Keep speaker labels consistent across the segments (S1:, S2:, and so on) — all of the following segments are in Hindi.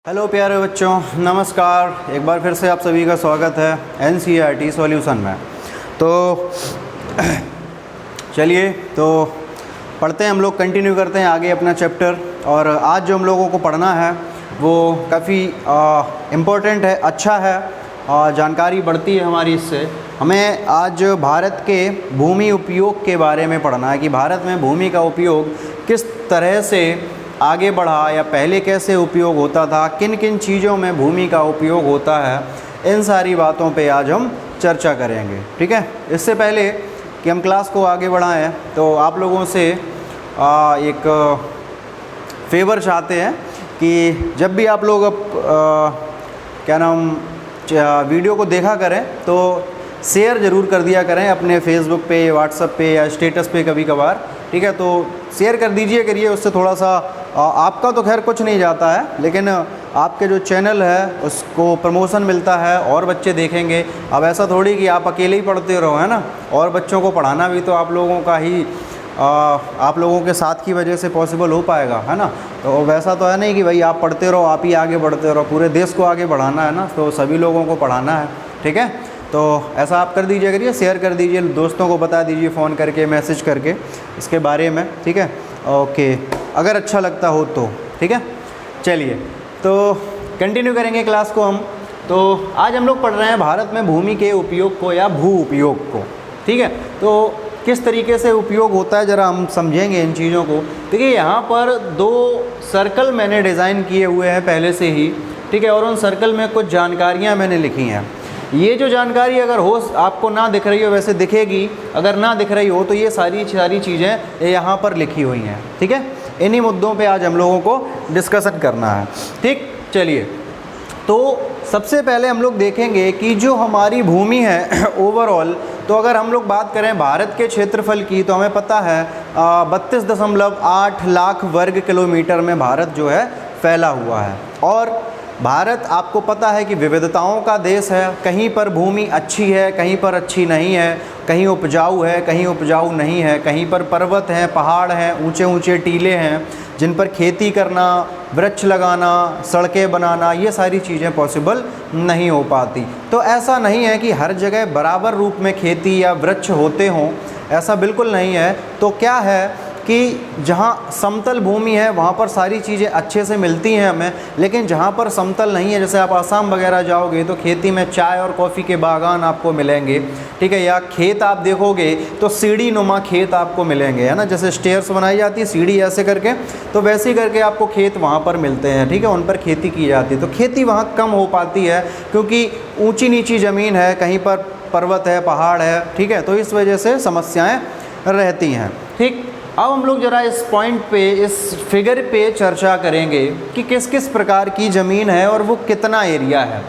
S1: हेलो प्यारे बच्चों, नमस्कार। एक बार फिर से आप सभी का स्वागत है NCERT सॉल्यूशन में। तो चलिए तो पढ़ते हैं, हम लोग कंटिन्यू करते हैं आगे अपना चैप्टर। और आज जो हम लोगों को पढ़ना है वो काफ़ी इम्पोर्टेंट है, अच्छा है, जानकारी बढ़ती है हमारी इससे। हमें आज भारत के भूमि उपयोग के बारे में पढ़ना है कि भारत में भूमि का उपयोग किस तरह से आगे बढ़ा या पहले कैसे उपयोग होता था, किन किन चीज़ों में भूमि का उपयोग होता है, इन सारी बातों पे आज हम चर्चा करेंगे। ठीक है। इससे पहले कि हम क्लास को आगे बढ़ाएं तो आप लोगों से एक फेवर चाहते हैं कि जब भी आप लोग वीडियो को देखा करें तो शेयर ज़रूर कर दिया करें अपने फेसबुक पे, व्हाट्सएप पे या स्टेटस पे कभी कभार। ठीक है, तो शेयर कर दीजिए करिए, उससे थोड़ा सा आपका तो खैर कुछ नहीं जाता है, लेकिन आपके जो चैनल है उसको प्रमोशन मिलता है और बच्चे देखेंगे। अब ऐसा थोड़ी कि आप अकेले ही पढ़ते रहो, है ना, और बच्चों को पढ़ाना भी तो आप लोगों का ही आप लोगों के साथ की वजह से पॉसिबल हो पाएगा, है ना। तो वैसा तो है नहीं कि भाई आप पढ़ते रहो, आप ही आगे बढ़ते रहो, पूरे देश को आगे बढ़ाना है ना, तो सभी लोगों को पढ़ाना है। ठीक है, तो ऐसा आप कर दीजिए करिए, शेयर कर दीजिए, दोस्तों को बता दीजिए फ़ोन करके, मैसेज करके इसके बारे में। ठीक है, ओके, अगर अच्छा लगता हो तो। ठीक है, चलिए तो कंटिन्यू करेंगे क्लास को हम। तो आज हम लोग पढ़ रहे हैं भारत में भूमि के उपयोग को या भू उपयोग को। ठीक है, तो किस तरीके से उपयोग होता है ज़रा हम समझेंगे इन चीज़ों को। देखिए यहाँ पर दो सर्कल मैंने डिज़ाइन किए हुए हैं पहले से ही। ठीक है, और उन सर्कल में कुछ जानकारियाँ मैंने लिखी हैं। ये जो जानकारी अगर हो आपको ना दिख रही हो, वैसे दिखेगी, अगर ना दिख रही हो तो ये सारी चीज़ें यहाँ पर लिखी हुई हैं। ठीक है, इन्हीं मुद्दों पे आज हम लोगों को डिस्कशन करना है। ठीक, चलिए तो सबसे पहले हम लोग देखेंगे कि जो हमारी भूमि है ओवरऑल, तो अगर हम लोग बात करें भारत के क्षेत्रफल की तो हमें पता है 32.8 लाख वर्ग किलोमीटर में भारत जो है फैला हुआ है। और भारत आपको पता है कि विविधताओं का देश है। कहीं पर भूमि अच्छी है, कहीं पर अच्छी नहीं है, कहीं उपजाऊ है, कहीं उपजाऊ नहीं है, कहीं पर पर्वत हैं, पहाड़ हैं, ऊंचे ऊंचे टीले हैं जिन पर खेती करना, वृक्ष लगाना, सड़कें बनाना, ये सारी चीज़ें पॉसिबल नहीं हो पाती। तो ऐसा नहीं है कि हर जगह बराबर रूप में खेती या वृक्ष होते हों, ऐसा बिल्कुल नहीं है। तो क्या है कि जहाँ समतल भूमि है वहाँ पर सारी चीज़ें अच्छे से मिलती हैं हमें, लेकिन जहाँ पर समतल नहीं है, जैसे आप आसाम वगैरह जाओगे तो खेती में चाय और कॉफ़ी के बागान आपको मिलेंगे। ठीक है, या खेत आप देखोगे तो सीढ़ी नुमा खेत आपको मिलेंगे, है ना, जैसे स्टेयर्स बनाई जाती है सीढ़ी ऐसे करके, तो वैसे ही करके आपको खेत वहाँ पर मिलते हैं। ठीक है, उन पर खेती की जाती है। तो खेती वहाँ कम हो पाती है क्योंकि ऊँची नीची ज़मीन है, कहीं पर पर्वत है, पहाड़ है। ठीक है, तो इस वजह से समस्याएँ रहती हैं। ठीक, अब हम लोग ज़रा इस पॉइंट पे, इस फिगर पे चर्चा करेंगे कि किस किस प्रकार की ज़मीन है और वो कितना एरिया है।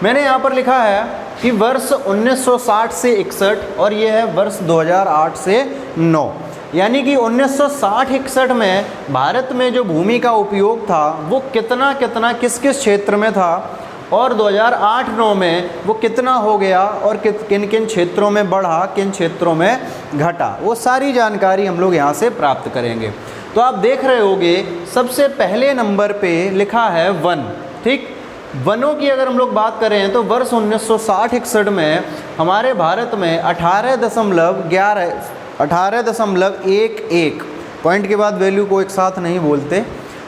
S1: मैंने यहाँ पर लिखा है कि वर्ष 1960 से 61 और ये है वर्ष 2008 से 9, यानी कि 1960-61 में भारत में जो भूमि का उपयोग था वो कितना किस किस क्षेत्र में था, और 2008-9 में वो कितना हो गया और किन किन क्षेत्रों में बढ़ा, किन क्षेत्रों में घटा, वो सारी जानकारी हम लोग यहाँ से प्राप्त करेंगे। तो आप देख रहे होंगे सबसे पहले नंबर पे लिखा है वन। ठीक, वनों की अगर हम लोग बात करें तो वर्ष 1960-61 में हमारे भारत में 18.11 पॉइंट के बाद वैल्यू को एक साथ नहीं बोलते,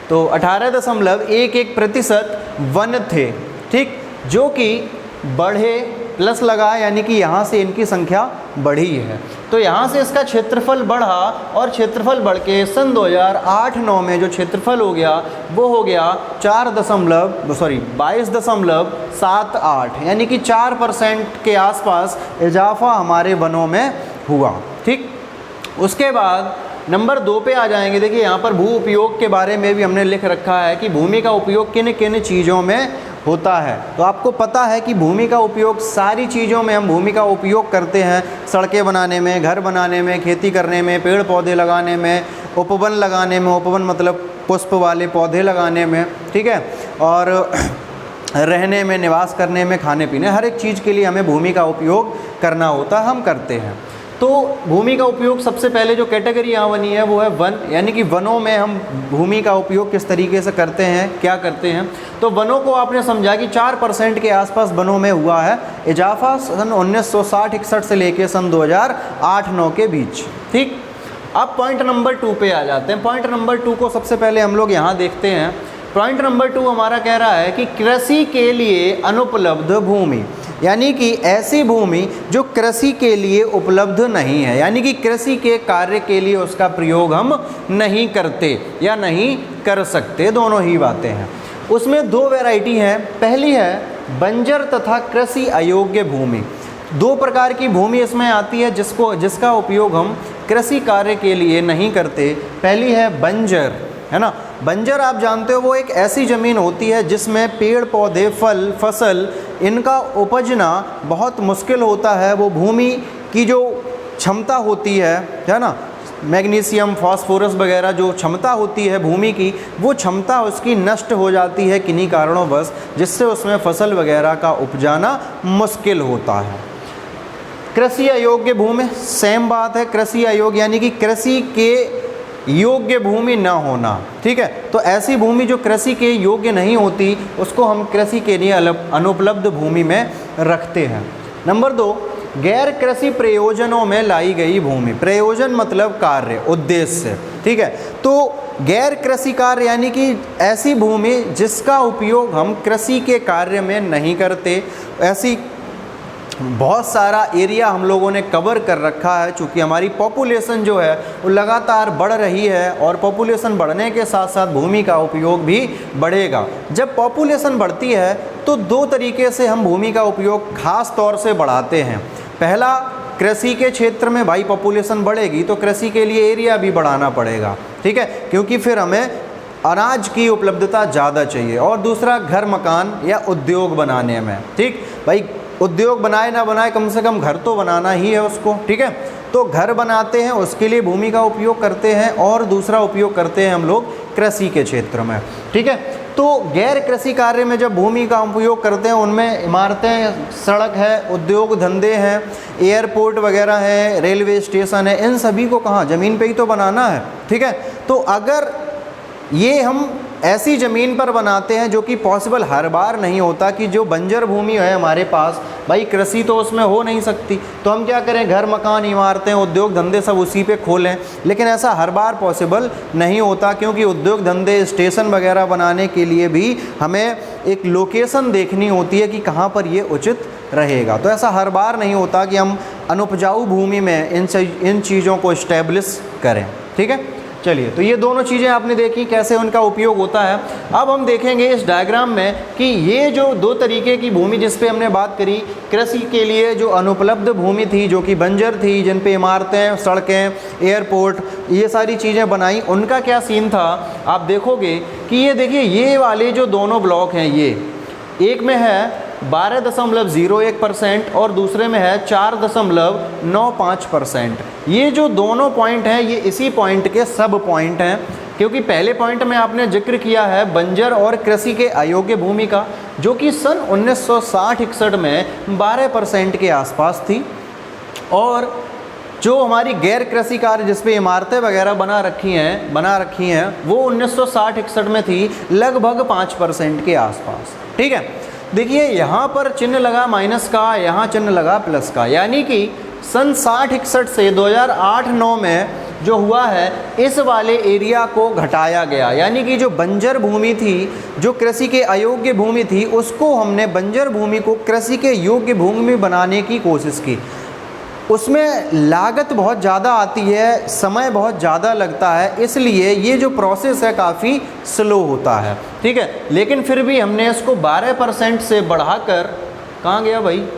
S1: तो 18.11% वन थे। ठीक, जो कि बढ़े, प्लस लगा, यानी कि यहाँ से इनकी संख्या बढ़ी है। तो यहाँ से इसका क्षेत्रफल बढ़ा और क्षेत्रफल बढ़ के सन 2008-9 में जो क्षेत्रफल हो गया वो हो गया 22.78, यानी कि 4% के आसपास इजाफा हमारे वनों में हुआ। ठीक, उसके बाद नंबर 2 पे आ जाएंगे। देखिए यहाँ पर भू उपयोग के बारे में भी हमने लिख रखा है कि भूमि का उपयोग किन किन चीज़ों में होता है। तो आपको पता है कि भूमि का उपयोग सारी चीज़ों में हम भूमि का उपयोग करते हैं, सड़कें बनाने में, घर बनाने में, खेती करने में, पेड़ पौधे लगाने में, उपवन लगाने में, उपवन मतलब पुष्प वाले पौधे लगाने में। ठीक है, और रहने में, निवास करने में, खाने पीने, हर एक चीज़ के लिए हमें भूमि का उपयोग करना होता है, हम करते हैं। तो भूमि का उपयोग सबसे पहले जो कैटेगरी यहाँ बनी है वो है वन, यानी कि वनों में हम भूमि का उपयोग किस तरीके से करते हैं, क्या करते हैं। तो वनों को आपने समझा कि 4% के आसपास वनों में हुआ है इजाफा सन 1960-61 से लेके सन 2008-9 के बीच। ठीक, अब पॉइंट नंबर 2 पे आ जाते हैं। पॉइंट नंबर 2 को सबसे पहले हम लोग यहाँ देखते हैं। पॉइंट नंबर 2 हमारा कह रहा है कि कृषि के लिए अनुपलब्ध भूमि, यानी कि ऐसी भूमि जो कृषि के लिए उपलब्ध नहीं है, यानी कि कृषि के कार्य के लिए उसका प्रयोग हम नहीं करते या नहीं कर सकते, दोनों ही बातें हैं। उसमें 2 वैरायटी हैं। पहली है बंजर तथा कृषि अयोग्य भूमि। 2 प्रकार की भूमि इसमें आती है जिसका उपयोग हम कृषि कार्य के लिए नहीं करते। पहली है बंजर, है ना। बंजर आप जानते हो वो एक ऐसी ज़मीन होती है जिसमें पेड़ पौधे, फल, फसल इनका उपजना बहुत मुश्किल होता है। वो भूमि की जो क्षमता होती है ना, मैग्नीशियम, फास्फोरस वगैरह जो क्षमता होती है भूमि की, वो क्षमता उसकी नष्ट हो जाती है किन्हीं कारणों जिससे उसमें फसल वगैरह का उपजाना मुश्किल होता है। कृषि अयोग्य भूमि सेम बात है। कृषि अयोग्य यानी कि कृषि के योग्य भूमि न होना। ठीक है, तो ऐसी भूमि जो कृषि के योग्य नहीं होती उसको हम कृषि के लिए अनुपलब्ध भूमि में रखते हैं। नंबर 2, गैर कृषि प्रयोजनों में लाई गई भूमि। प्रयोजन मतलब कार्य, उद्देश्य। ठीक है, तो गैर कृषि कार्य यानी कि ऐसी भूमि जिसका उपयोग हम कृषि के कार्य में नहीं करते। ऐसी बहुत सारा एरिया हम लोगों ने कवर कर रखा है। चूँकि हमारी पॉपुलेशन जो है वो लगातार बढ़ रही है और पॉपुलेशन बढ़ने के साथ साथ भूमि का उपयोग भी बढ़ेगा। जब पॉपुलेशन बढ़ती है तो 2 तरीके से हम भूमि का उपयोग खास तौर से बढ़ाते हैं। पहला, कृषि के क्षेत्र में भाई पॉपुलेशन बढ़ेगी तो कृषि के लिए एरिया भी बढ़ाना पड़ेगा। ठीक है, क्योंकि फिर हमें अनाज की उपलब्धता ज़्यादा चाहिए। और दूसरा, घर मकान या उद्योग बनाने में। ठीक भाई, उद्योग बनाए ना बनाए कम से कम घर तो बनाना ही है उसको। ठीक है, तो घर बनाते हैं उसके लिए भूमि का उपयोग करते हैं और दूसरा उपयोग करते हैं हम लोग कृषि के क्षेत्र में। ठीक है, तो गैर कृषि कार्य में जब भूमि का उपयोग करते हैं उनमें इमारतें, सड़क है, उद्योग धंधे हैं, एयरपोर्ट वगैरह है, रेलवे स्टेशन है, इन सभी को कहाँ, ज़मीन पे ही तो बनाना है। ठीक है, तो अगर ये हम ऐसी ज़मीन पर बनाते हैं जो कि पॉसिबल हर बार नहीं होता कि जो बंजर भूमि है हमारे पास, भाई कृषि तो उसमें हो नहीं सकती, तो हम क्या करें, घर मकान, इमारतें, उद्योग धंधे सब उसी पे खोलें। लेकिन ऐसा हर बार पॉसिबल नहीं होता क्योंकि उद्योग धंधे, स्टेशन वगैरह बनाने के लिए भी हमें एक लोकेशन देखनी होती है कि कहाँ पर ये उचित रहेगा। तो ऐसा हर बार नहीं होता कि हम अनुपजाऊ भूमि में इन चीज़ों को इस्टेब्लिश करें। ठीक है, चलिए, तो ये दोनों चीज़ें आपने देखी कैसे उनका उपयोग होता है। अब हम देखेंगे इस डायग्राम में कि ये जो 2 तरीके की भूमि जिस पे हमने बात करी, कृषि के लिए जो अनुपलब्ध भूमि थी जो कि बंजर थी, जिन पे इमारतें, सड़कें, एयरपोर्ट, ये सारी चीज़ें बनाई, उनका क्या सीन था। आप देखोगे कि ये देखिए, ये वाले जो दोनों ब्लॉक हैं, ये एक में है 12.01% और दूसरे में है 4.95%। ये जो दोनों पॉइंट हैं ये इसी पॉइंट के सब पॉइंट हैं, क्योंकि पहले पॉइंट में आपने जिक्र किया है बंजर और कृषि के अयोग्य भूमि का, जो कि सन 1960-61 में 12% के आसपास थी। और जो हमारी गैर कृषि कार्य जिस पे इमारतें वगैरह बना रखी हैं वो 1960-61 में थी लगभग 5% के आसपास। ठीक है, देखिए यहाँ पर चिन्ह लगा माइनस का, यहाँ चिन्ह लगा प्लस का, यानी कि सन 60-61 से 2008-9 में जो हुआ है इस वाले एरिया को घटाया गया। यानी कि जो बंजर भूमि थी, जो कृषि के अयोग्य भूमि थी, उसको हमने बंजर भूमि को कृषि के योग्य भूमि बनाने की कोशिश की। उसमें लागत बहुत ज़्यादा आती है, समय बहुत ज़्यादा लगता है, इसलिए ये जो प्रोसेस है काफ़ी स्लो होता है। ठीक है, लेकिन फिर भी हमने इसको 12% से बढ़ाकर, कहाँ गया भाई,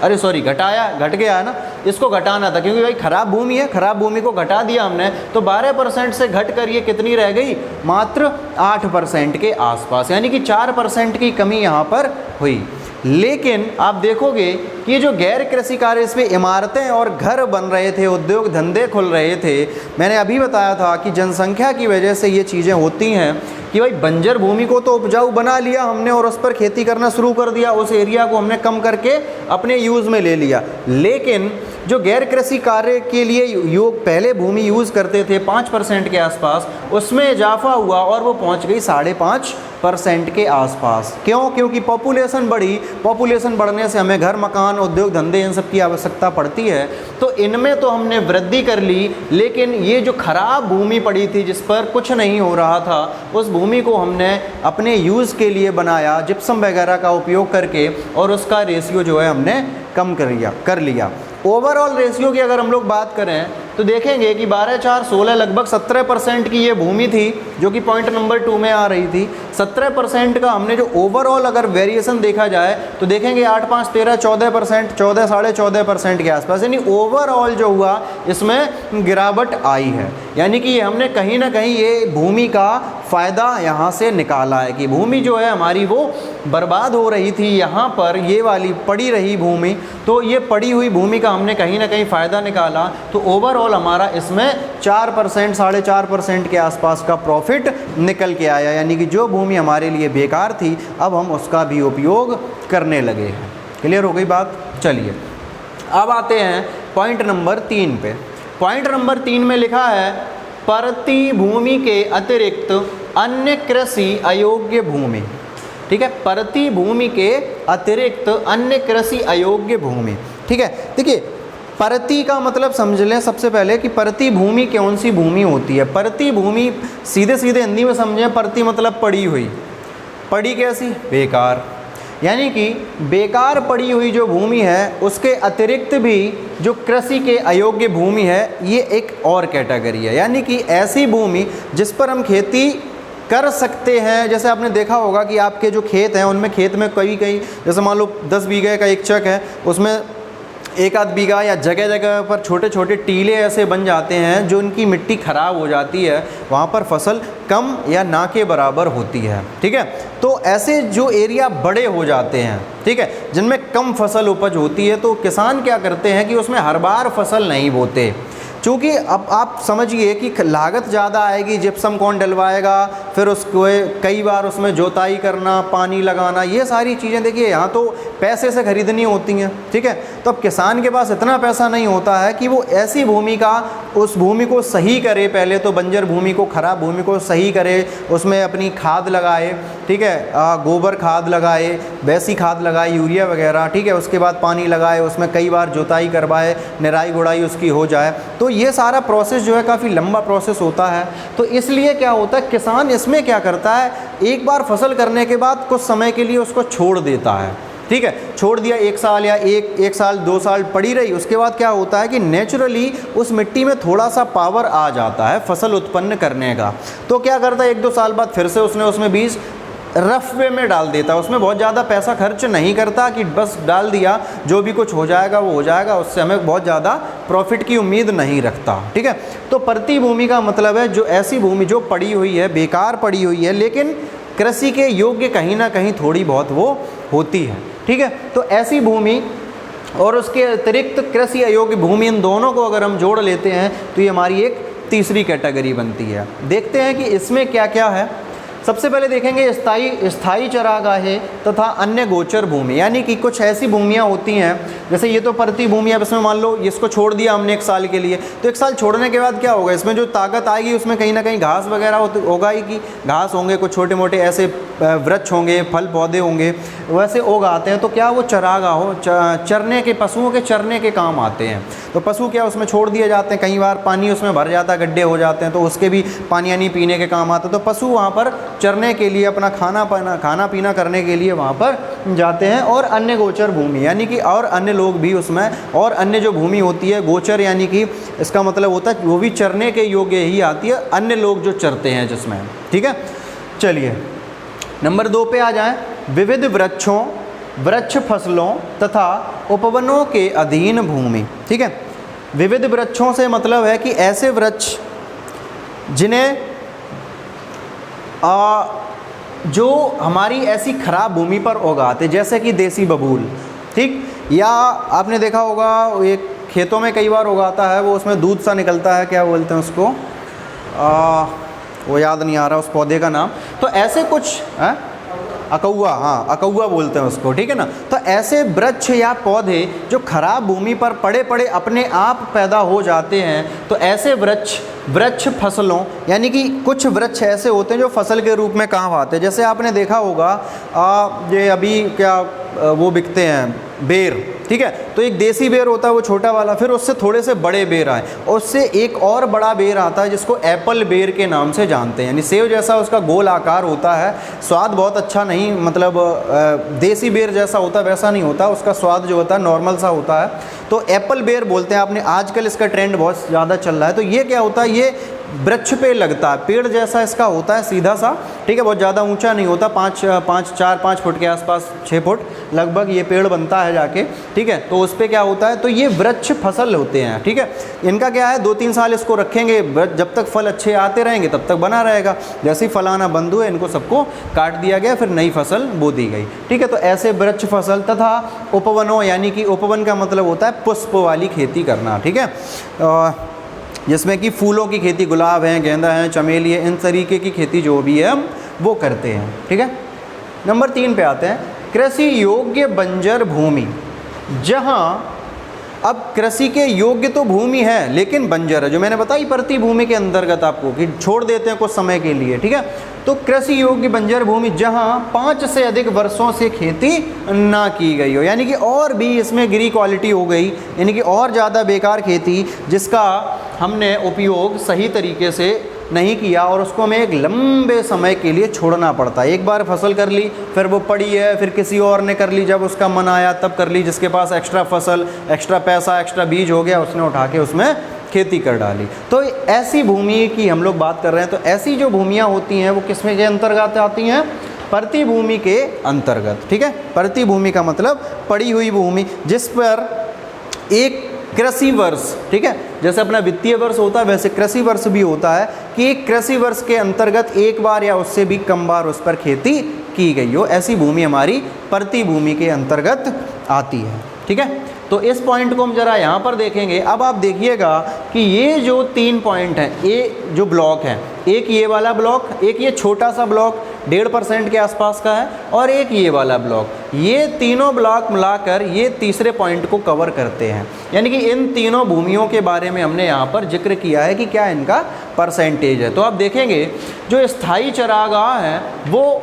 S1: अरे सॉरी, घट गया है ना, इसको घटाना था क्योंकि भाई ख़राब भूमि है, ख़राब भूमि को घटा दिया हमने, तो 12% से घट कर ये कितनी रह गई, मात्र 8% के आसपास, यानी कि 4% की कमी यहाँ पर हुई। लेकिन आप देखोगे कि जो गैर कृषि कार्य, इसमें इमारतें और घर बन रहे थे, उद्योग धंधे खुल रहे थे। मैंने अभी बताया था कि जनसंख्या की वजह से ये चीज़ें होती हैं। कि भाई बंजर भूमि को तो उपजाऊ बना लिया हमने और उस पर खेती करना शुरू कर दिया, उस एरिया को हमने कम करके अपने यूज़ में ले लिया, लेकिन जो गैर कृषि कार्य के लिए योग पहले भूमि यूज़ करते थे 5% के आसपास, उसमें इजाफा हुआ और वो पहुंच गई 5.5% के आसपास। क्यों? क्योंकि पॉपुलेशन बढ़ी, पॉपुलेशन बढ़ने से हमें घर मकान उद्योग धंधे इन सब की आवश्यकता पड़ती है, तो इनमें तो हमने वृद्धि कर ली, लेकिन ये जो खराब भूमि पड़ी थी जिस पर कुछ नहीं हो रहा था, उस भूमि को हमने अपने यूज़ के लिए बनाया जिप्सम वगैरह का उपयोग करके, और उसका रेशियो जो है हमने कम कर लिया। ओवरऑल रेशियो की अगर हम लोग बात करें तो देखेंगे कि 12, 4, 16 लगभग 17% की ये भूमि थी, जो कि पॉइंट नंबर 2 में आ रही थी। 17% का हमने जो ओवरऑल अगर वेरिएशन देखा जाए तो देखेंगे 8, 5, 13, 14%, 14, 14.5% के आसपास, यानी ओवरऑल जो हुआ इसमें गिरावट आई है। यानी कि हमने कहीं ना कहीं ये भूमि का फ़ायदा यहाँ से निकाला है कि भूमि जो है हमारी वो बर्बाद हो रही थी, यहाँ पर ये वाली पड़ी रही भूमि, तो ये पड़ी हुई भूमि का हमने कहीं ना कहीं फ़ायदा निकाला, तो ओवरऑल हमारा इसमें 4%, 4.5% के आसपास का प्रॉफिट निकल के आया। यानी कि जो भूमि हमारे लिए बेकार थी अब हम उसका भी उपयोग करने लगे हैं। क्लियर हो गई बात? चलिए अब आते हैं पॉइंट नंबर 3 पे। पॉइंट नंबर 3 में लिखा है परती भूमि के अतिरिक्त अन्य कृषि अयोग्य भूमि। ठीक है, परती भूमि के अतिरिक्त अन्य कृषि अयोग्य भूमि। ठीक है, देखिए परती का मतलब समझ लें सबसे पहले कि परती भूमि कौन सी भूमि होती है। परती भूमि सीधे सीधे हिंदी में समझें, परती मतलब पड़ी हुई। पड़ी कैसी? बेकार। यानी कि बेकार पड़ी हुई जो भूमि है उसके अतिरिक्त भी जो कृषि के अयोग्य भूमि है, ये एक और कैटेगरी है। यानी कि ऐसी भूमि जिस पर हम खेती कर सकते हैं। जैसे आपने देखा होगा कि आपके जो खेत हैं उनमें खेत में कई जैसे मान लो 10 बीघे का एक चक है, उसमें 1 आध बीघा या जगह जगह पर छोटे छोटे टीले ऐसे बन जाते हैं जो उनकी मिट्टी ख़राब हो जाती है, वहाँ पर फसल कम या ना के बराबर होती है। ठीक है, तो ऐसे जो एरिया बड़े हो जाते हैं, ठीक है, जिनमें कम फसल उपज होती है, तो किसान क्या करते हैं कि उसमें हर बार फसल नहीं बोते। चूँकि अब आप समझिए कि लागत ज़्यादा आएगी, जिप्सम कौन डलवाएगा, फिर उसको कई बार उसमें जोताई करना, पानी लगाना, ये सारी चीज़ें देखिए यहाँ तो पैसे से ख़रीदनी होती हैं। ठीक है, तो अब किसान के पास इतना पैसा नहीं होता है कि वो ऐसी भूमि का उस भूमि को सही करे, पहले तो बंजर भूमि को, ख़राब भूमि को सही करे, उसमें अपनी खाद लगाए, ठीक है, गोबर खाद लगाए, वैसी खाद लगाए, यूरिया वगैरह, ठीक है, उसके बाद पानी लगाए, उसमें कई बार जोताई करवाए, निराई गुड़ाई उसकी हो जाए। तो ये सारा प्रोसेस जो है काफ़ी लंबा प्रोसेस होता है। तो इसलिए क्या होता है, किसान इसमें क्या करता है, एक बार फसल करने के बाद कुछ समय के लिए उसको छोड़ देता है। ठीक है, छोड़ दिया 1 साल या एक साल 2 साल पड़ी रही, उसके बाद क्या होता है कि नेचुरली उस मिट्टी में थोड़ा सा पावर आ जाता है फसल उत्पन्न करने का। तो क्या करता है, 1-2 साल बाद फिर से उसमें बीज रफ वे में डाल देता है, उसमें बहुत ज़्यादा पैसा खर्च नहीं करता कि बस डाल दिया, जो भी कुछ हो जाएगा वो हो जाएगा, उससे हमें बहुत ज़्यादा प्रॉफिट की उम्मीद नहीं रखता। ठीक है, तो परती भूमि का मतलब है जो ऐसी भूमि जो पड़ी हुई है, बेकार पड़ी हुई है, लेकिन कृषि के योग्य कहीं ना कहीं थोड़ी बहुत वो होती है। ठीक है, तो ऐसी भूमि और उसके अतिरिक्त कृषि अयोग्य भूमि, इन दोनों को अगर हम जोड़ लेते हैं तो ये हमारी एक तीसरी कैटेगरी बनती है। देखते हैं कि इसमें क्या क्या है। सबसे पहले देखेंगे स्थायी चरागाहें तथा अन्य गोचर भूमि। यानी कि कुछ ऐसी भूमियाँ होती हैं, जैसे ये तो परती भूमि है, अब इसमें मान लो इसको छोड़ दिया हमने 1 साल के लिए, तो 1 साल छोड़ने के बाद क्या होगा, इसमें जो ताकत आएगी उसमें कहीं ना कहीं घास वगैरह होगा ही, कि घास होंगे, कुछ छोटे मोटे ऐसे वृक्ष होंगे, फल पौधे होंगे, वैसे उगाते हैं। तो क्या वो चरागाह चरने के, पशुओं के चरने के काम आते हैं। तो पशु क्या उसमें छोड़ दिए जाते हैं, कई बार पानी उसमें भर जाता है, गड्ढे हो जाते हैं, तो उसके भी पानी पीने के काम आते हैं। तो पशु वहाँ पर चरने के लिए, अपना खाना पीना करने के लिए वहाँ पर जाते हैं। और अन्य गोचर भूमि, यानी कि और अन्य लोग भी उसमें, और अन्य जो भूमि होती है गोचर, यानी कि इसका मतलब होता है वो भी चरने के योग्य ही आती है, अन्य लोग जो चरते हैं जिसमें। ठीक है, चलिए नंबर 2 पे आ जाएं। विविध वृक्षों, वृक्ष फसलों तथा उपवनों के अधीन भूमि। ठीक है, विविध वृक्षों से मतलब है कि ऐसे वृक्ष जिन्हें जो हमारी ऐसी ख़राब भूमि पर उगाते, जैसे कि देसी बबूल, ठीक, या आपने देखा होगा एक खेतों में कई बार उगाता है, वो उसमें दूध सा निकलता है, क्या बोलते हैं उसको, वो याद नहीं आ रहा उस पौधे का नाम। तो ऐसे कुछ है, अकौआ, हाँ अकौआ बोलते हैं उसको, ठीक है ना। तो ऐसे वृक्ष या पौधे जो खराब भूमि पर पड़े पड़े अपने आप पैदा हो जाते हैं, तो ऐसे वृक्ष फसलों, यानी कि कुछ वृक्ष ऐसे होते हैं जो फसल के रूप में काम आते हैं। जैसे आपने देखा होगा ये अभी क्या वो बिकते हैं बेर, ठीक है। तो एक देसी बेर होता है वो छोटा वाला, फिर उससे थोड़े से बड़े बेर आए और उससे एक और बड़ा बेर आता है जिसको एप्पल बेर के नाम से जानते हैं, यानी सेव जैसा उसका गोल आकार होता है, स्वाद बहुत अच्छा नहीं, मतलब देसी बेर जैसा होता है वैसा नहीं होता, उसका स्वाद जो होता है नॉर्मल सा होता है। तो एप्पल बेर बोलते हैं, आपने आजकल इसका ट्रेंड बहुत ज़्यादा चल रहा है। तो ये क्या होता है, ये वृक्ष पे लगता है, पेड़ जैसा इसका होता है सीधा सा, ठीक है, बहुत ज़्यादा ऊंचा नहीं होता, 4-5 फुट के आसपास, 6 फुट लगभग ये पेड़ बनता है जाके, ठीक है। तो उस पर क्या होता है, तो ये वृक्ष फसल होते हैं, ठीक है। इनका क्या है, 2-3 साल इसको रखेंगे, जब तक फल अच्छे आते रहेंगे तब तक बना रहेगा। जैसे ही फल आना बंद हुए इनको सबको काट दिया गया, फिर नई फसल बो दी गई, ठीक है। तो ऐसे वृक्ष फसल तथा उपवनों, यानी कि उपवन का मतलब होता है पुष्प वाली खेती करना, ठीक है, जिसमें कि फूलों की खेती, गुलाब हैं, गेंदा हैं, चमेली है, इन तरीके की खेती जो भी है हम वो करते हैं, ठीक है। नंबर 3 पे आते हैं, कृषि योग्य बंजर भूमि। जहाँ अब कृषि के योग्य तो भूमि है लेकिन बंजर है, जो मैंने बताई प्रति भूमि के अंतर्गत आपको कि छोड़ देते हैं कुछ समय के लिए, ठीक है। तो कृषि योग्य बंजर भूमि जहाँ 5 से अधिक वर्षों से खेती ना की गई हो, यानी कि और भी इसमें गिरी क्वालिटी हो गई, यानी कि और ज़्यादा बेकार खेती जिसका हमने उपयोग सही तरीके से नहीं किया और उसको हमें एक लंबे समय के लिए छोड़ना पड़ता है। एक बार फसल कर ली, फिर वो पड़ी है, फिर किसी और ने कर ली, जब उसका मन आया तब कर ली, जिसके पास एक्स्ट्रा फसल, एक्स्ट्रा पैसा, एक्स्ट्रा बीज हो गया, उसने उठा के उसमें खेती कर डाली। तो ऐसी भूमि की हम लोग बात कर रहे हैं। तो ऐसी जो भूमियाँ होती हैं वो किसमें के अंतर्गत आती हैं, प्रति भूमि के अंतर्गत, ठीक है। प्रति भूमि का मतलब पड़ी हुई भूमि जिस पर एक कृषि वर्ष, ठीक है, जैसे अपना वित्तीय वर्ष होता है वैसे कृषि वर्ष भी होता है कि एक कृषि वर्ष के अंतर्गत एक बार या उससे भी कम बार उस पर खेती की गई हो, ऐसी भूमि हमारी प्रति भूमि के अंतर्गत आती है, ठीक है। तो इस पॉइंट को हम जरा यहाँ पर देखेंगे। अब आप देखिएगा कि ये जो 3 पॉइंट हैं, ये जो ब्लॉक हैं, एक ये वाला ब्लॉक, एक ये छोटा सा ब्लॉक 1.5% के आसपास का है, और एक ये वाला ब्लॉक, ये तीनों ब्लॉक मिलाकर ये तीसरे पॉइंट को कवर करते हैं। यानी कि इन तीनों भूमियों के बारे में हमने यहाँ पर जिक्र किया है कि क्या इनका परसेंटेज है। तो आप देखेंगे जो स्थायी चरागाह हैं वो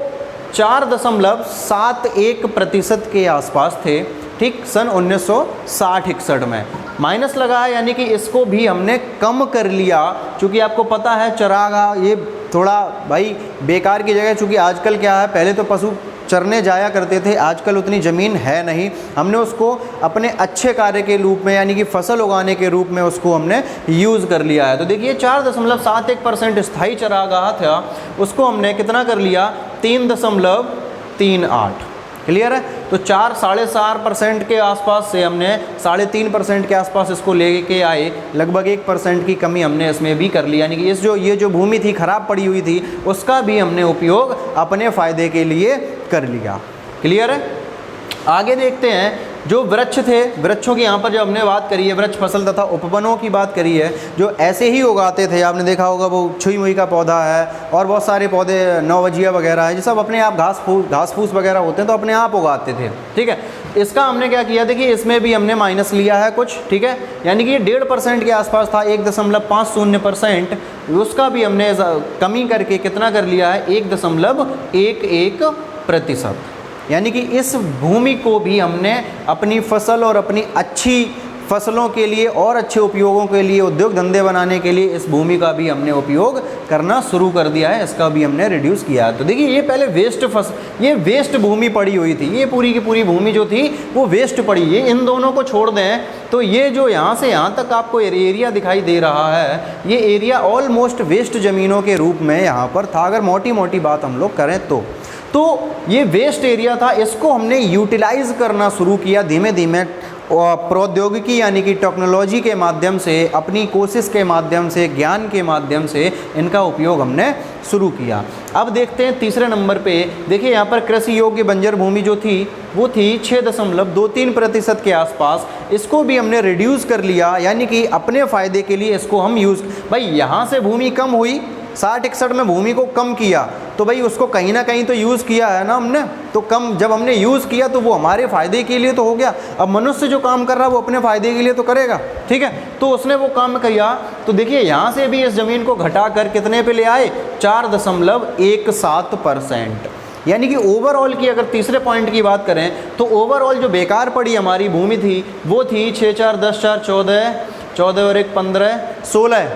S1: 4.71% के आसपास थे, ठीक, सन 1960-61 में माइनस लगा है, यानी कि इसको भी हमने कम कर लिया। चूँकि आपको पता है चरागाह ये थोड़ा भाई बेकार की जगह, चूँकि आजकल क्या है, पहले तो पशु चरने जाया करते थे, आजकल उतनी ज़मीन है नहीं, हमने उसको अपने अच्छे कार्य के रूप में, यानी कि फसल उगाने के रूप में उसको हमने यूज़ कर लिया है। तो देखिए 4.71% स्थायी चरागाह था, उसको हमने कितना कर लिया, 3.38। क्लियर है। तो 4-4.5% के आसपास से हमने 3.5% के आसपास इसको लेके आए, लगभग 1% की कमी हमने इसमें भी कर ली, यानी कि ये जो भूमि थी खराब पड़ी हुई थी उसका भी हमने उपयोग अपने फ़ायदे के लिए कर लिया। क्लियर है। आगे देखते हैं, जो वृक्ष थे, वृक्षों की यहाँ पर जो हमने बात करी है, वृक्ष फसल तथा उपवनों की बात करी है, जो ऐसे ही उगाते थे, आपने देखा होगा वो छुई मुई का पौधा है और बहुत सारे पौधे, नौवजिया वगैरह है, जो सब अपने आप घास फूस वगैरह होते हैं तो अपने आप उगाते थे, ठीक है। इसका हमने क्या किया, देखिए इसमें भी हमने माइनस लिया है कुछ, ठीक है, यानी कि ये 1.5% के आसपास था, 1.50% उसका भी हमने कमी करके कितना कर लिया है, 1.11%, यानी कि इस भूमि को भी हमने अपनी फसल और अपनी अच्छी फसलों के लिए और अच्छे उपयोगों के लिए, उद्योग धंधे बनाने के लिए इस भूमि का भी हमने उपयोग करना शुरू कर दिया है, इसका भी हमने रिड्यूस किया है। तो देखिए ये पहले ये वेस्ट भूमि पड़ी हुई थी, ये पूरी की पूरी भूमि जो थी वो वेस्ट पड़ी, ये इन दोनों को छोड़ दें तो ये जो यहाँ से यहाँ तक आपको एरिया दिखाई दे रहा है, ये एरिया ऑलमोस्ट वेस्ट ज़मीनों के रूप में यहाँ पर था, अगर मोटी मोटी बात हम लोग करें तो ये वेस्ट एरिया था, इसको हमने यूटिलाइज़ करना शुरू किया धीमे धीमे प्रौद्योगिकी यानी कि टेक्नोलॉजी के माध्यम से, अपनी कोशिश के माध्यम से, ज्ञान के माध्यम से इनका उपयोग हमने शुरू किया। अब देखते हैं तीसरे नंबर पे, देखिए यहाँ पर कृषि योग्य बंजर भूमि जो थी वो थी 6.23% के आसपास, इसको भी हमने रिड्यूस कर लिया, यानी कि अपने फ़ायदे के लिए इसको हम यूज़, भाई यहाँ से भूमि कम हुई 60-61 में भूमि को कम किया तो भाई उसको कहीं ना कहीं तो यूज़ किया है ना हमने, तो कम जब हमने यूज़ किया तो वो हमारे फ़ायदे के लिए तो हो गया। अब मनुष्य जो काम कर रहा है वो अपने फ़ायदे के लिए तो करेगा, ठीक है। तो उसने वो काम किया, तो देखिए यहाँ से भी इस ज़मीन को घटा कर कितने पे ले आए, 4.17%। यानी कि ओवरऑल की अगर तीसरे पॉइंट की बात करें तो ओवरऑल जो बेकार पड़ी हमारी भूमि थी वो थी 6 4 10 4 14 14 और 1 15 16,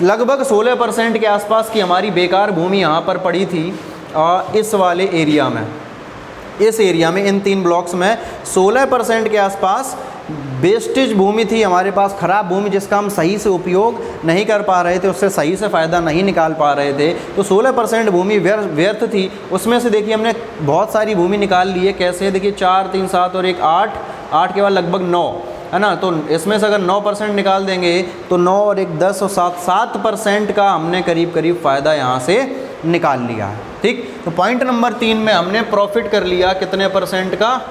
S1: लगभग 16% के आसपास की हमारी बेकार भूमि यहाँ पर पड़ी थी इस वाले एरिया में। इस एरिया में इन 3 ब्लॉक्स में 16% के आसपास वेस्टेज भूमि थी हमारे पास, ख़राब भूमि जिसका हम सही से उपयोग नहीं कर पा रहे थे, उससे सही से फ़ायदा नहीं निकाल पा रहे थे। तो 16% भूमि व्यर्थ थी। उसमें से देखिए हमने बहुत सारी भूमि निकाल ली है। कैसे, देखिए 4 3 7 और 1 8, 8 के बाद लगभग 9 है ना। तो इसमें से अगर 9% निकाल देंगे तो 9 और 1 10 और 7% का हमने करीब करीब फ़ायदा यहाँ से निकाल लिया है, ठीक। तो पॉइंट नंबर 3 में हमने प्रॉफिट कर लिया कितने परसेंट का,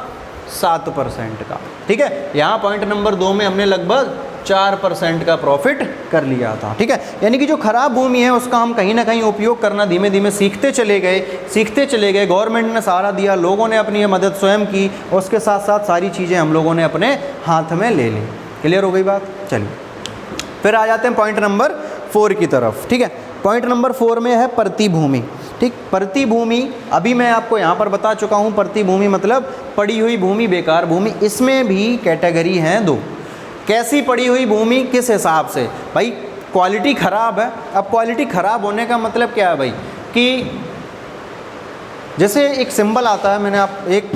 S1: 7% का, ठीक है। यहाँ पॉइंट नंबर 2 में हमने लगभग 4% का प्रॉफिट कर लिया था, ठीक है। यानी कि जो खराब भूमि है उसका हम कहीं ना कहीं उपयोग करना धीमे धीमे सीखते चले गए। गवर्नमेंट ने सहारा दिया, लोगों ने अपनी मदद स्वयं की, उसके साथ साथ सारी चीज़ें हम लोगों ने अपने हाथ में ले ली। क्लियर हो गई बात। चलिए फिर आ जाते हैं पॉइंट नंबर 4 की तरफ, ठीक है। पॉइंट नंबर 4 में है प्रतिभूमि, ठीक। प्रतिभूमि अभी मैं आपको यहाँ पर बता चुका हूँ, प्रतिभूमि मतलब पड़ी हुई भूमि, बेकार भूमि। इसमें भी कैटेगरी हैं 2। कैसी पड़ी हुई भूमि, किस हिसाब से, भाई क्वालिटी ख़राब है। अब क्वालिटी ख़राब होने का मतलब क्या है भाई, कि जैसे एक सिंबल आता है, मैंने आप एक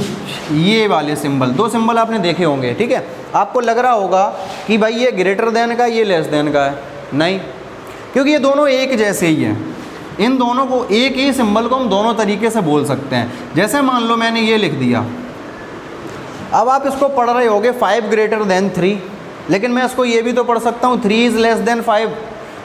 S1: ये वाले सिंबल, 2 सिंबल आपने देखे होंगे, ठीक है। आपको लग रहा होगा कि भाई ये ग्रेटर देन का, ये लेस देन का है, नहीं, क्योंकि ये दोनों एक जैसे ही हैं। इन दोनों को, एक ही सिंबल को हम दोनों तरीके से बोल सकते हैं। जैसे मान लो मैंने ये लिख दिया, अब आप इसको पढ़ रहे होगे 5 ग्रेटर देन 3, लेकिन मैं इसको ये भी तो पढ़ सकता हूँ 3 इज़ लेस देन 5।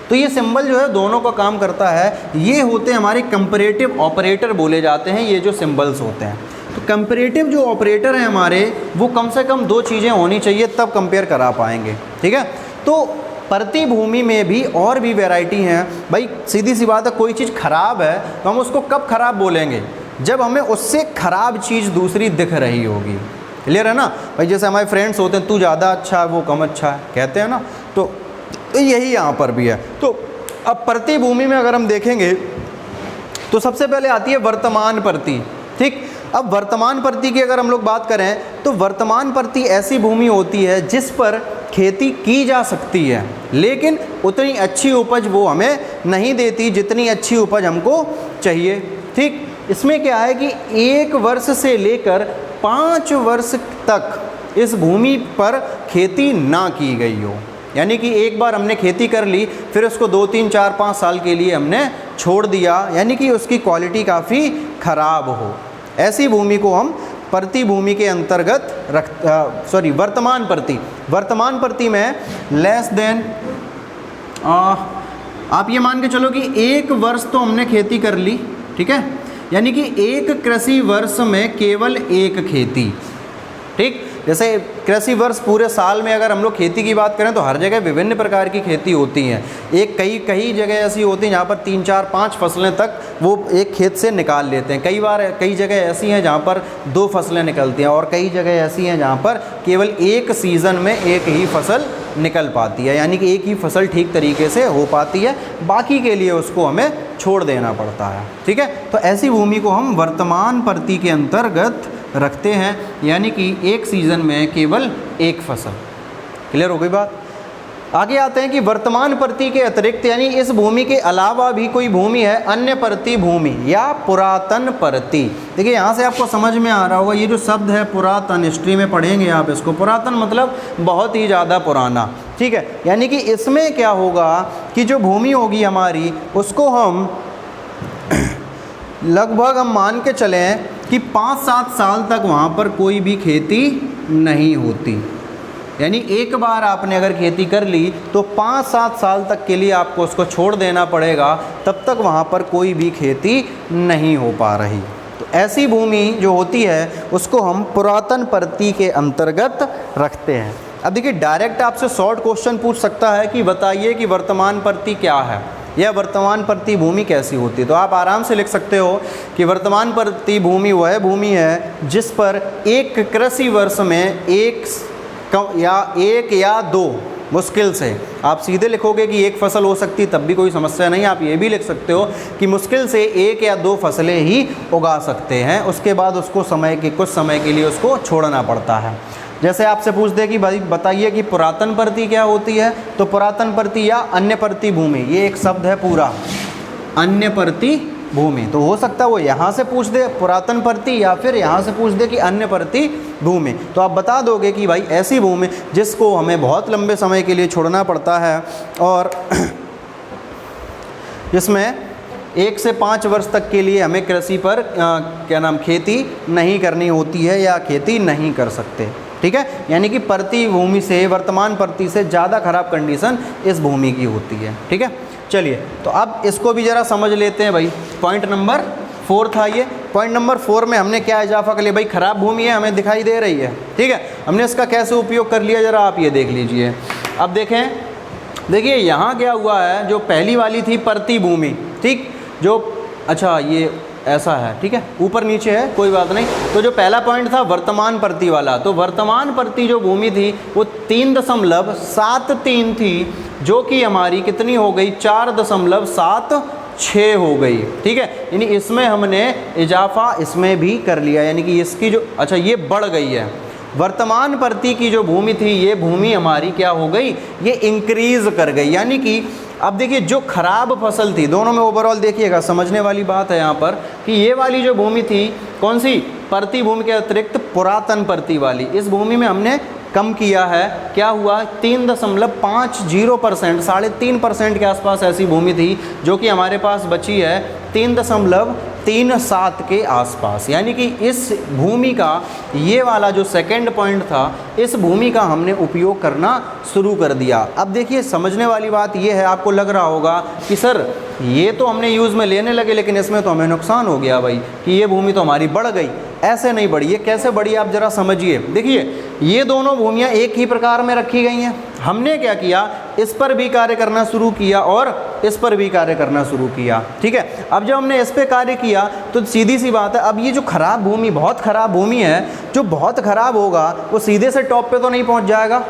S1: तो ये सिंबल जो है दोनों का काम करता है। ये होते हैं हमारे कंपैरेटिव ऑपरेटर बोले जाते हैं, ये जो सिंबल्स होते हैं। तो कंपैरेटिव जो ऑपरेटर हैं हमारे, वो कम से कम 2 चीज़ें होनी चाहिए तब कंपेयर करा पाएंगे, ठीक है। तो प्रतिभूमि में भी और भी वैरायटी हैं भाई। सीधी सी बात है, कोई चीज़ ख़राब है तो हम उसको कब ख़राब बोलेंगे, जब हमें उससे ख़राब चीज़ दूसरी दिख रही होगी। क्लियर है ना भाई। जैसे हमारे फ्रेंड्स होते हैं, तू ज़्यादा अच्छा है, वो कम अच्छा है, कहते हैं ना। तो यही यहाँ पर भी है। तो अब प्रतिभूमि में अगर हम देखेंगे तो सबसे पहले आती है वर्तमान प्रति, ठीक। अब वर्तमान प्रति की अगर हम लोग बात करें तो वर्तमान प्रति ऐसी भूमि होती है जिस पर खेती की जा सकती है, लेकिन उतनी अच्छी उपज वो हमें नहीं देती जितनी अच्छी उपज हमको चाहिए, ठीक। इसमें क्या है कि 1 वर्ष से लेकर 5 वर्ष तक इस भूमि पर खेती ना की गई हो। यानी कि एक बार हमने खेती कर ली, फिर उसको 2 3 4 5 साल के लिए हमने छोड़ दिया, यानी कि उसकी क्वालिटी काफ़ी ख़राब हो, ऐसी भूमि को हम प्रतिभूमि के अंतर्गत वर्तमान प्रति में लेस देन, आप ये मान के चलो कि 1 वर्ष तो हमने खेती कर ली, ठीक है। यानी कि 1 कृषि वर्ष में केवल 1 खेती, ठीक। जैसे कृषि वर्ष पूरे साल में अगर हम लोग खेती की बात करें तो हर जगह विभिन्न प्रकार की खेती होती हैं। कई जगह ऐसी होती हैं जहाँ पर 3 4 5 फसलें तक वो एक खेत से निकाल लेते हैं। कई जगह ऐसी हैं जहाँ पर 2 फसलें निकलती हैं, और कई जगह ऐसी हैं जहाँ पर केवल एक सीज़न में एक ही फसल निकल पाती है, यानी कि एक ही फसल ठीक तरीके से हो पाती है, बाकी के लिए उसको हमें छोड़ देना पड़ता है, ठीक है। तो ऐसी भूमि को हम वर्तमान प्रति के अंतर्गत रखते हैं, यानी कि एक सीज़न में केवल एक फसल। क्लियर हो गई बात। आगे आते हैं कि वर्तमान प्रति के अतिरिक्त, यानी इस भूमि के अलावा भी कोई भूमि है, अन्य प्रतिभूमि या पुरातन प्रति। देखिए यहाँ से आपको समझ में आ रहा होगा, ये जो शब्द है पुरातन, हिस्ट्री में पढ़ेंगे आप इसको। पुरातन मतलब बहुत ही ज़्यादा पुराना, ठीक है। यानी कि इसमें क्या होगा कि जो भूमि होगी हमारी, उसको हम लगभग हम मान के चलें कि 5-7 साल तक वहाँ पर कोई भी खेती नहीं होती। यानी एक बार आपने अगर खेती कर ली तो 5-7 साल तक के लिए आपको उसको छोड़ देना पड़ेगा, तब तक वहाँ पर कोई भी खेती नहीं हो पा रही। तो ऐसी भूमि जो होती है उसको हम पुरातन प्रति के अंतर्गत रखते हैं। अब देखिए डायरेक्ट आपसे शॉर्ट क्वेश्चन पूछ सकता है कि बताइए कि वर्तमान प्रति क्या है, या वर्तमान प्रति भूमि कैसी होती है। तो आप आराम से लिख सकते हो कि वर्तमान प्रति भूमि वह भूमि है जिस पर एक कृषि वर्ष में एक या दो, मुश्किल से आप सीधे लिखोगे कि एक फसल हो सकती, तब भी कोई समस्या नहीं। आप ये भी लिख सकते हो कि मुश्किल से एक या दो फसलें ही उगा सकते हैं, उसके बाद उसको कुछ समय के लिए उसको छोड़ना पड़ता है। जैसे आपसे पूछ दे कि भाई बताइए कि पुरातन प्रति क्या होती है, तो पुरातन प्रति या अन्य प्रति भूमि, ये एक शब्द है पूरा, अन्य प्रति भूमि। तो हो सकता है वो यहाँ से पूछ दे पुरातन प्रति या फिर यहाँ से पूछ दे कि अन्य प्रति भूमि। तो आप बता दोगे कि भाई ऐसी भूमि जिसको हमें बहुत लंबे समय के लिए छोड़ना पड़ता है और जिसमें 1 से 5 वर्ष तक के लिए हमें कृषि पर खेती नहीं करनी होती है या खेती नहीं कर सकते। ठीक है, यानी कि प्रति भूमि से, वर्तमान प्रति से ज़्यादा खराब कंडीशन इस भूमि की होती है। ठीक है, चलिए तो अब इसको भी ज़रा समझ लेते हैं भाई। पॉइंट नंबर 4 था ये। पॉइंट नंबर 4 में हमने क्या इजाफा कर लिया भाई, खराब भूमि है हमें दिखाई दे रही है। ठीक है, हमने इसका कैसे उपयोग कर लिया ज़रा आप ये देख लीजिए। अब देखिए यहाँ क्या हुआ है, जो पहली वाली थी प्रति भूमि, ठीक, जो अच्छा ये ऐसा है, ठीक है, ऊपर नीचे है कोई बात नहीं। तो जो पहला पॉइंट था वर्तमान प्रति वाला, तो वर्तमान प्रति जो भूमि थी वो 3.73 थी, जो कि हमारी कितनी हो गई, 4.76 हो गई। ठीक है, यानी इसमें हमने इजाफा इसमें भी कर लिया, यानी कि इसकी जो अच्छा ये बढ़ गई है। वर्तमान प्रति की जो भूमि थी ये भूमि हमारी क्या हो गई, ये इंक्रीज कर गई। यानी कि अब देखिए जो खराब फसल थी, दोनों में ओवरऑल देखिएगा, समझने वाली बात है यहाँ पर कि ये वाली जो भूमि थी कौन सी, प्रति भूमि के अतिरिक्त पुरातन प्रति वाली, इस भूमि में हमने कम किया है। क्या हुआ, 3.50%, 3.5% के आसपास ऐसी भूमि थी जो कि हमारे पास बची है 3.37 के आसपास। यानी कि इस भूमि का ये वाला जो सेकंड पॉइंट था, इस भूमि का हमने उपयोग करना शुरू कर दिया। अब देखिए समझने वाली बात ये है, आपको लग रहा होगा कि सर ये तो हमने यूज़ में लेने लगे लेकिन इसमें तो हमें नुकसान हो गया भाई, कि ये भूमि तो हमारी बढ़ गई। ऐसे नहीं बढ़ी, ये कैसे बढ़ी आप ज़रा समझिए। देखिए ये दोनों भूमियाँ एक ही प्रकार में रखी गई हैं, हमने क्या किया, इस पर भी कार्य करना शुरू किया और इस पर भी कार्य करना शुरू किया। ठीक है, अब जब हमने इस पे कार्य किया तो सीधी सी बात है, अब ये जो खराब भूमि, बहुत खराब भूमि है, जो बहुत खराब होगा वो सीधे से टॉप पे तो नहीं पहुंच जाएगा,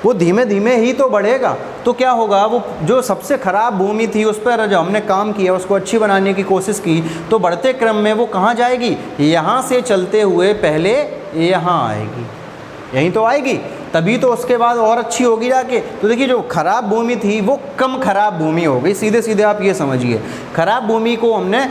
S1: वो धीमे धीमे ही तो बढ़ेगा। तो क्या होगा, वो जो सबसे ख़राब भूमि थी उस पर जब हमने काम किया, उसको अच्छी बनाने की कोशिश की, तो बढ़ते क्रम में वो कहाँ जाएगी, यहाँ से चलते हुए पहले यहाँ आएगी, यहीं तो आएगी, तभी तो उसके बाद और अच्छी होगी जाके। तो देखिए जो खराब भूमि थी वो कम खराब भूमि हो गई, सीधे सीधे आप ये समझिए, खराब भूमि को हमने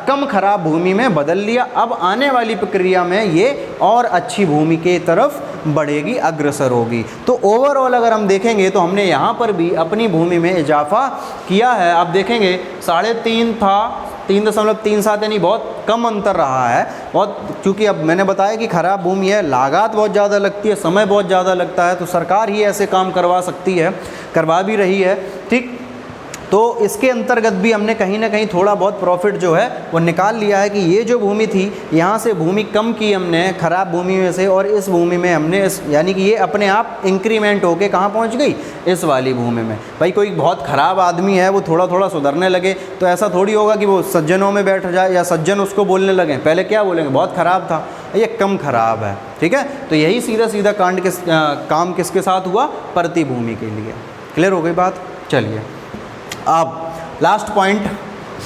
S1: कम खराब भूमि में बदल लिया। अब आने वाली प्रक्रिया में ये और अच्छी भूमि के तरफ बढ़ेगी, अग्रसर होगी। तो ओवरऑल अगर हम देखेंगे तो हमने यहाँ पर भी अपनी भूमि में इजाफा किया है। आप देखेंगे 3.5 था, 3.37, यानी बहुत कम अंतर रहा है बहुत, क्योंकि अब मैंने बताया कि खराब भूमि है, लागत बहुत ज़्यादा लगती है, समय बहुत ज़्यादा लगता है, तो सरकार ही ऐसे काम करवा सकती है, करवा भी रही है। ठीक, तो इसके अंतर्गत भी हमने कहीं ना कहीं थोड़ा बहुत प्रॉफिट जो है वो निकाल लिया है कि ये जो भूमि थी यहाँ से भूमि कम की हमने खराब भूमि में से, और इस भूमि में हमने यानी कि ये अपने आप इंक्रीमेंट होके कहाँ पहुँच गई, इस वाली भूमि में। भाई कोई बहुत ख़राब आदमी है, वो थोड़ा थोड़ा सुधरने लगे तो ऐसा थोड़ी होगा कि वो सज्जनों में बैठ जाए या सज्जन उसको बोलने लगे, पहले क्या बोलेंगे, बहुत ख़राब था, ये कम खराब है। ठीक है, तो यही सीधा सीधा काम किसके साथ हुआ, प्रति भूमि के लिए। क्लियर हो गई बात। चलिए अब लास्ट पॉइंट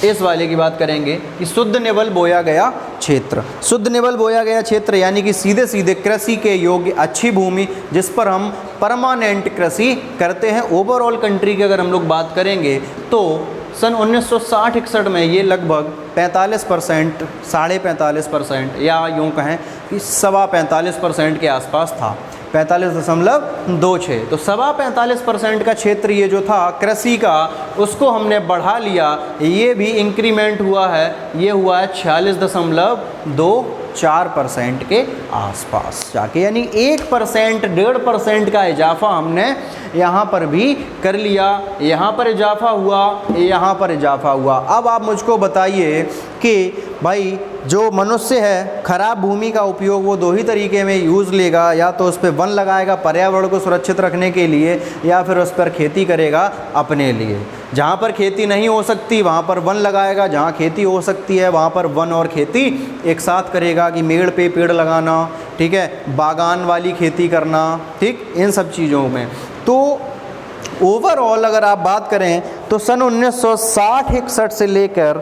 S1: इस वाले की बात करेंगे कि शुद्ध निवल बोया गया क्षेत्र। शुद्ध निवल बोया गया क्षेत्र यानी कि सीधे सीधे कृषि के योग्य अच्छी भूमि जिस पर हम परमानेंट कृषि करते हैं। ओवरऑल कंट्री की अगर हम लोग बात करेंगे तो सन 1960-61 में ये लगभग 45%, 45.5% या यूँ कहें कि 45% के आसपास था, 45.26। तो 45% का क्षेत्र ये जो था कृषि का, उसको हमने बढ़ा लिया, ये भी इंक्रीमेंट हुआ है, ये हुआ है 46.24% के आसपास जाके, यानी 1%, 1.5% का इजाफा हमने यहाँ पर भी कर लिया। यहाँ पर इजाफा हुआ, यहाँ पर इजाफा हुआ। अब आप मुझको बताइए कि भाई जो मनुष्य है खराब भूमि का उपयोग वो दो ही तरीके में यूज़ लेगा, या तो उस पर वन लगाएगा पर्यावरण को सुरक्षित रखने के लिए, या फिर उस पर खेती करेगा अपने लिए। जहाँ पर खेती नहीं हो सकती वहाँ पर वन लगाएगा, जहाँ खेती हो सकती है वहाँ पर वन और खेती एक साथ करेगा, कि मेड़ पे पेड़ लगाना, ठीक है, बागान वाली खेती करना, ठीक, इन सब चीज़ों में। तो ओवरऑल अगर आप बात करें तो सन 1960-61 से लेकर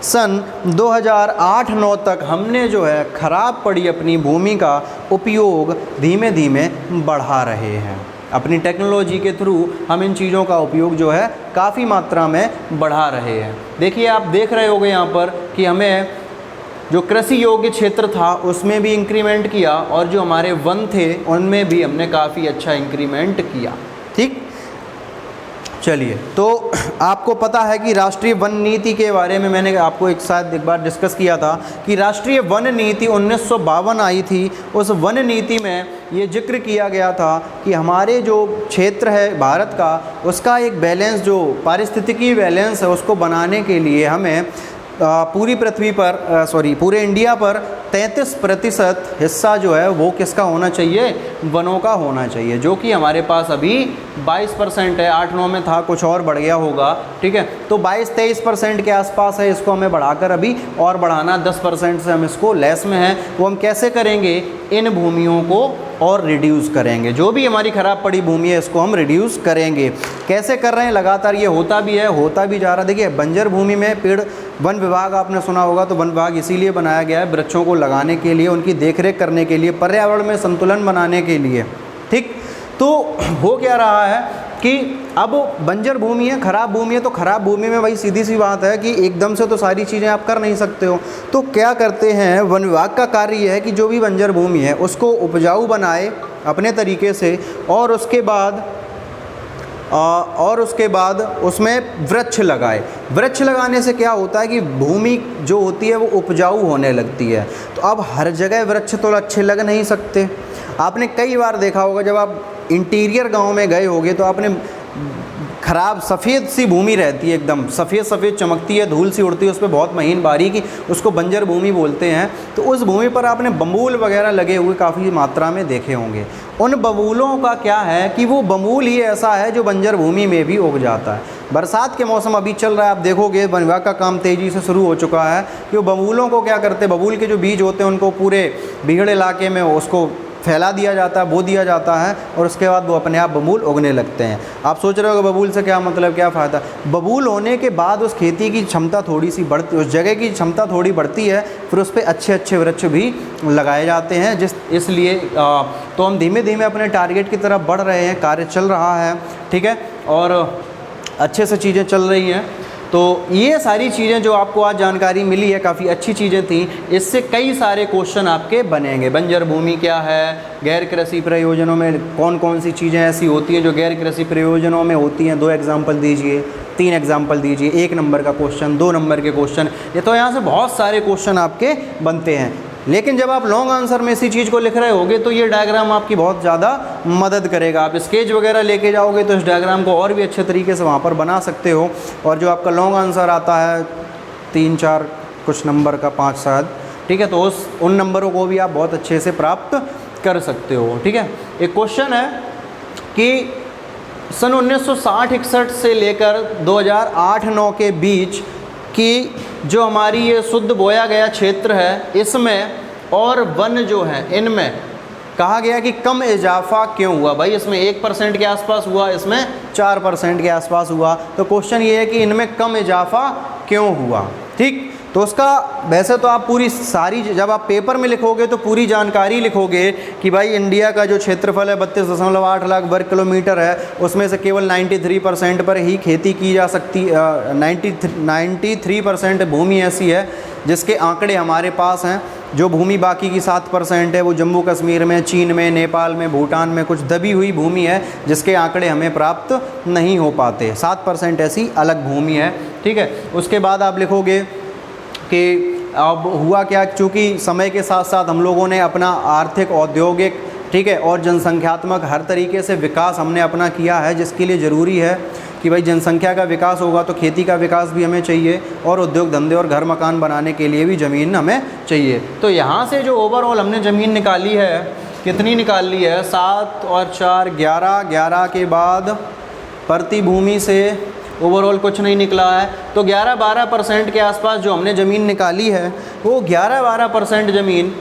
S1: सन 2008-9 तक हमने जो है ख़राब पड़ी अपनी भूमि का उपयोग धीमे धीमे बढ़ा रहे हैं। अपनी टेक्नोलॉजी के थ्रू हम इन चीज़ों का उपयोग जो है काफ़ी मात्रा में बढ़ा रहे हैं। देखिए आप देख रहे होंगे यहाँ पर कि हमें जो कृषि योग्य क्षेत्र था उसमें भी इंक्रीमेंट किया, और जो हमारे वन थे उनमें भी हमने काफ़ी अच्छा इंक्रीमेंट किया। ठीक, चलिए, तो आपको पता है कि राष्ट्रीय वन नीति के बारे में मैंने आपको एक बार डिस्कस किया था कि राष्ट्रीय वन नीति 1952 आई थी। उस वन नीति में ये जिक्र किया गया था कि हमारे जो क्षेत्र है भारत का, उसका एक बैलेंस, जो पारिस्थितिकी बैलेंस है, उसको बनाने के लिए हमें पूरी पृथ्वी पर पूरे इंडिया पर 33% हिस्सा जो है वो किसका होना चाहिए, वनों का होना चाहिए, जो कि हमारे पास अभी 22% है। 8-9 में था, कुछ और बढ़ गया होगा, ठीक है। तो 22-23% के आसपास है, इसको हमें बढ़ाकर अभी और बढ़ाना, 10% से हम इसको लेस में हैं। वो हम कैसे करेंगे, इन भूमियों को और रिड्यूस करेंगे, जो भी हमारी ख़राब पड़ी भूमि है इसको हम रिड्यूस करेंगे। कैसे कर रहे हैं, लगातार ये होता भी है, होता भी जा रहा है। देखिए बंजर भूमि में पेड़, वन विभाग आपने सुना होगा, तो वन विभाग इसीलिए बनाया गया है, वृक्षों को लगाने के लिए, उनकी देखरेख करने के लिए, पर्यावरण में संतुलन बनाने के लिए। ठीक, तो हो क्या रहा है कि अब बंजर भूमि है, ख़राब भूमि है, तो ख़राब भूमि में भाई सीधी सी बात है कि एकदम से तो सारी चीज़ें आप कर नहीं सकते हो। तो क्या करते हैं, वन विभाग का कार्य ये है कि जो भी बंजर भूमि है उसको उपजाऊ बनाए अपने तरीके से, और उसके बाद उसमें वृक्ष लगाए। वृक्ष लगाने से क्या होता है कि भूमि जो होती है वो उपजाऊ होने लगती है। तो अब हर जगह वृक्ष तो अच्छे लग नहीं सकते। आपने कई बार देखा होगा, जब आप इंटीरियर गांव में गए होंगे तो आपने ख़राब सफ़ेद सी भूमि रहती है, एकदम सफ़ेद सफ़ेद चमकती है, धूल सी उड़ती है, उस पर बहुत महीन बारीकी, उसको बंजर भूमि बोलते हैं। तो उस भूमि पर आपने बमूल वगैरह लगे हुए काफ़ी मात्रा में देखे होंगे। उन बमूलों का क्या है कि वो बमूल ही ऐसा है जो बंजर भूमि में भी उग जाता है। बरसात के मौसम अभी चल रहा है, आप देखोगे वन विभाग का काम तेज़ी से शुरू हो चुका है कि वो बमूलों को क्या करते हैं, बबूल के जो बीज होते हैं उनको पूरे बीहड़ इलाके में उसको फैला दिया जाता है, बो दिया जाता है, और उसके बाद वो अपने आप बबूल उगने लगते हैं। आप सोच रहे हो कि बबूल से क्या मतलब, क्या फ़ायदा। बबूल होने के बाद उस खेती की क्षमता थोड़ी सी बढ़ती, उस जगह की क्षमता थोड़ी बढ़ती है, फिर उस पर अच्छे अच्छे वृक्ष भी लगाए जाते हैं। इसलिए तो हम धीमे धीमे अपने टारगेट की तरफ बढ़ रहे हैं, कार्य चल रहा है, ठीक है, और अच्छे से चीज़ें चल रही हैं। तो ये सारी चीज़ें जो आपको आज जानकारी मिली है, काफ़ी अच्छी चीज़ें थी। इससे कई सारे क्वेश्चन आपके बनेंगे। बंजर भूमि क्या है, गैर कृषि प्रयोजनों में कौन कौन सी चीज़ें ऐसी होती हैं जो गैर कृषि प्रयोजनों में होती हैं, 2 एग्जाम्पल दीजिए, 3 एग्जाम्पल दीजिए, 1 नंबर का क्वेश्चन, 2 नंबर के क्वेश्चन, ये तो यहाँ से बहुत सारे क्वेश्चन आपके बनते हैं। लेकिन जब आप लॉन्ग आंसर में इसी चीज़ को लिख रहे होगे तो ये डायग्राम आपकी बहुत ज़्यादा मदद करेगा। आप स्केच वगैरह लेके जाओगे तो इस डायग्राम को और भी अच्छे तरीके से वहाँ पर बना सकते हो, और जो आपका लॉन्ग आंसर आता है 3-4 कुछ नंबर का, 5 शायद, ठीक है, तो उन नंबरों को भी आप बहुत अच्छे से प्राप्त कर सकते हो। ठीक है, एक क्वेश्चन है कि सन 1960-61 से लेकर 2008-9 के बीच कि जो हमारी ये शुद्ध बोया गया क्षेत्र है, इसमें और वन जो है इनमें कहा गया कि कम इजाफा क्यों हुआ। भाई इसमें 1% के आसपास हुआ, इसमें 4% के आसपास हुआ। तो क्वेश्चन ये है कि इनमें कम इजाफा क्यों हुआ। ठीक, तो उसका वैसे तो आप पूरी सारी, जब आप पेपर में लिखोगे तो पूरी जानकारी लिखोगे कि भाई इंडिया का जो क्षेत्रफल है 32.8 लाख वर्ग किलोमीटर है, उसमें से केवल 93% पर ही खेती की जा सकती, 93% भूमि ऐसी है जिसके आंकड़े हमारे पास हैं। जो भूमि बाकी की 7% है वो जम्मू कश्मीर में, चीन में, नेपाल में, भूटान में कुछ दबी हुई भूमि है जिसके आंकड़े हमें प्राप्त नहीं हो पाते। 7% ऐसी अलग भूमि है। ठीक है, उसके बाद आप लिखोगे कि अब हुआ क्या, चूँकि समय के साथ साथ हम लोगों ने अपना आर्थिक, औद्योगिक, ठीक है, और जनसंख्यात्मक हर तरीके से विकास हमने अपना किया है, जिसके लिए ज़रूरी है कि भाई जनसंख्या का विकास होगा तो खेती का विकास भी हमें चाहिए, और उद्योग धंधे और घर मकान बनाने के लिए भी ज़मीन हमें चाहिए। तो यहाँ से जो ओवरऑल हमने ज़मीन निकाली है, कितनी निकाल ली है, 7 और 4 11, 11 के बाद प्रति भूमि से ओवरऑल कुछ नहीं निकला है। तो 11-12% के आसपास जो हमने ज़मीन निकाली है वो 11-12% ज़मीन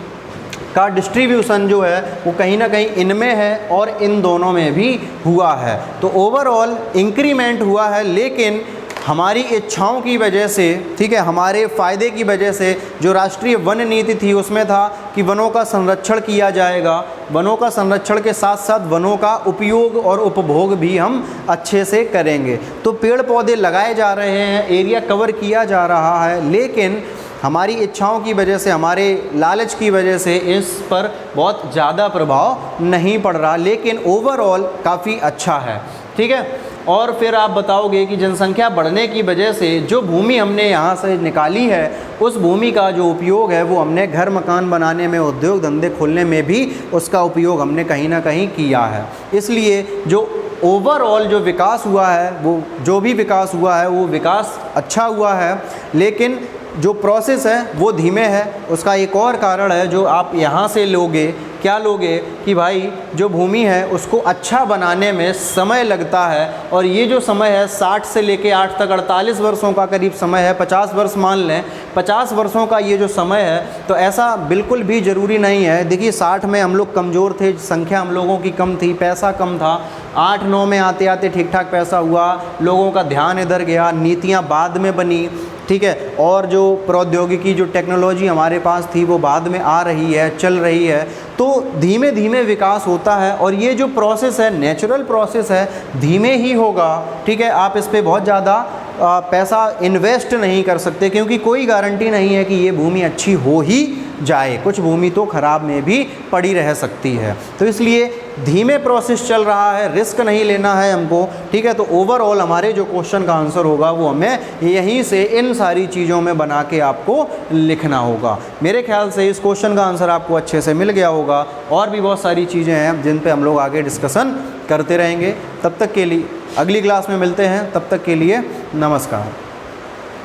S1: का डिस्ट्रीब्यूशन जो है वो कहीं ना कहीं इनमें है और इन दोनों में भी हुआ है। तो ओवरऑल इंक्रीमेंट हुआ है, लेकिन हमारी इच्छाओं की वजह से, ठीक है, हमारे फ़ायदे की वजह से जो राष्ट्रीय वन नीति थी उसमें था कि वनों का संरक्षण किया जाएगा, वनों का संरक्षण के साथ साथ वनों का उपयोग और उपभोग भी हम अच्छे से करेंगे। तो पेड़ पौधे लगाए जा रहे हैं, एरिया कवर किया जा रहा है, लेकिन हमारी इच्छाओं की वजह से, हमारे लालच की वजह से इस पर बहुत ज़्यादा प्रभाव नहीं पड़ रहा, लेकिन ओवरऑल काफ़ी अच्छा है, ठीक है। और फिर आप बताओगे कि जनसंख्या बढ़ने की वजह से जो भूमि हमने यहाँ से निकाली है उस भूमि का जो उपयोग है वो हमने घर मकान बनाने में, उद्योग धंधे खोलने में भी उसका उपयोग हमने कहीं ना कहीं किया है। इसलिए जो ओवरऑल जो विकास हुआ है, वो जो भी विकास हुआ है वो विकास अच्छा हुआ है, लेकिन जो प्रोसेस है वो धीमे है। उसका एक और कारण है जो आप यहाँ से लोगे, क्या लोगे कि भाई जो भूमि है उसको अच्छा बनाने में समय लगता है, और ये जो समय है 60 से लेके 8 तक 48 वर्षों का करीब समय है, 50 वर्ष मान लें, 50 वर्षों का ये जो समय है, तो ऐसा बिल्कुल भी ज़रूरी नहीं है। देखिए 60 में हम लोग कमज़ोर थे, संख्या हम लोगों की कम थी, पैसा कम था, 8-9 में आते आते ठीक ठाक पैसा हुआ, लोगों का ध्यान इधर गया, नीतियाँ बाद में बनी, ठीक है, और जो प्रौद्योगिकी, जो टेक्नोलॉजी हमारे पास थी वो बाद में आ रही है, चल रही है। तो धीमे धीमे विकास होता है, और ये जो प्रोसेस है नेचुरल प्रोसेस है, धीमे ही होगा, ठीक है। आप इस पे बहुत ज़्यादा पैसा इन्वेस्ट नहीं कर सकते, क्योंकि कोई गारंटी नहीं है कि ये भूमि अच्छी हो ही जाए, कुछ भूमि तो ख़राब में भी पड़ी रह सकती है। तो इसलिए धीमे प्रोसेस चल रहा है, रिस्क नहीं लेना है हमको, ठीक है। तो ओवरऑल हमारे जो क्वेश्चन का आंसर होगा वो हमें यहीं से इन सारी चीज़ों में बना के आपको लिखना होगा। मेरे ख्याल से इस क्वेश्चन का आंसर आपको अच्छे से मिल गया होगा। और भी बहुत सारी चीज़ें हैं जिन पे हम लोग आगे डिस्कशन करते रहेंगे। तब तक के लिए अगली क्लास में मिलते हैं, तब तक के लिए नमस्कार।